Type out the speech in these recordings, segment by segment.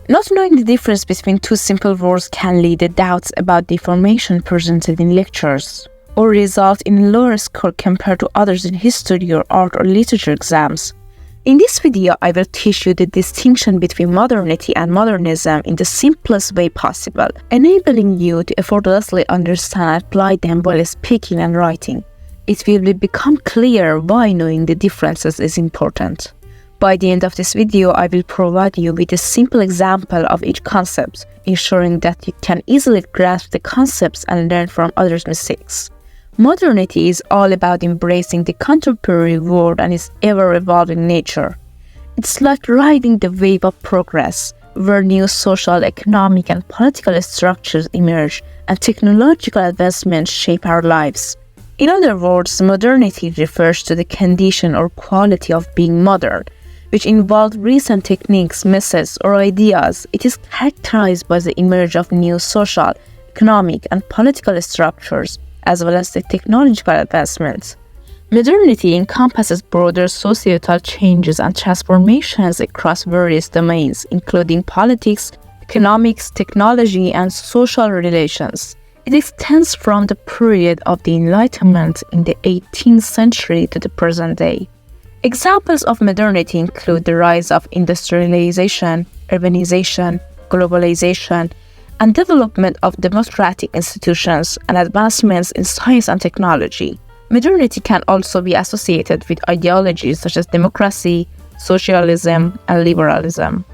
Not knowing the difference between two simple words can lead to doubts about the information presented in lectures, or result in lower score compared to others in history or art or literature exams. In this video, I will teach you the distinction between modernity and modernism in the simplest way possible, enabling you to effortlessly understand and apply them while speaking and writing. It will become clear why knowing the differences is important. By the end of this video, I will provide you with a simple example of each concept, ensuring that you can easily grasp the concepts and learn from others' mistakes. Modernity is all about embracing the contemporary world and its ever-evolving nature. It's like riding the wave of progress, where new social, economic, and political structures emerge and technological advancements shape our lives. In other words, modernity refers to the condition or quality of being modern, which involves recent techniques, methods, or ideas. It is characterized by the emergence of new social, economic, and political structures, as well as the technological advancements. Modernity encompasses broader societal changes and transformations across various domains, including politics, economics, technology, and social relations. It extends from the period of the Enlightenment in the 18th century to the present day. Examples of modernity include the rise of industrialization, urbanization, globalization, and development of democratic institutions and advancements in science and technology. Modernity can also be associated with ideologies such as democracy, socialism, and liberalism.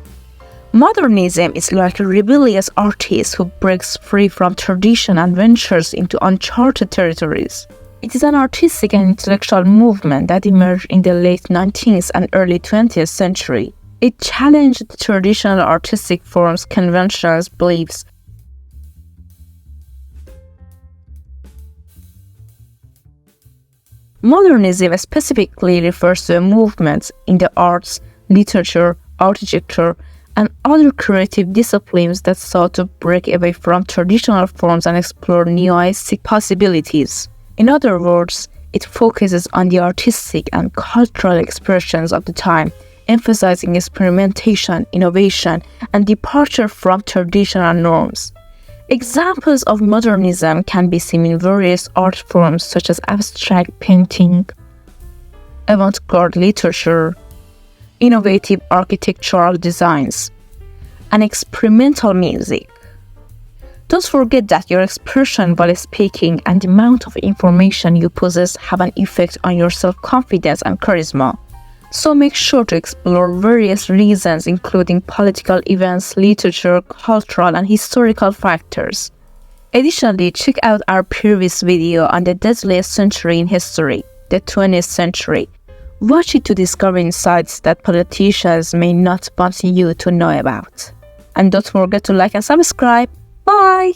Modernism is like a rebellious artist who breaks free from tradition and ventures into uncharted territories. It is an artistic and intellectual movement that emerged in the late 19th and early 20th century. It challenged traditional artistic forms, conventions, beliefs. Modernism specifically refers to a movement in the arts, literature, architecture, and other creative disciplines that sought to break away from traditional forms and explore new artistic possibilities. In other words, it focuses on the artistic and cultural expressions of the time, emphasizing experimentation, innovation, and departure from traditional norms. Examples of modernism can be seen in various art forms such as abstract painting, avant-garde literature, innovative architectural designs, and experimental music. Don't forget that your expression while speaking and the amount of information you possess have an effect on your self-confidence and charisma. So make sure to explore various reasons, including political events, literature, cultural, and historical factors. Additionally, check out our previous video on the deadliest century in history, the 20th century. Watch it to discover insights that politicians may not want you to know about. And don't forget to like and subscribe. Bye!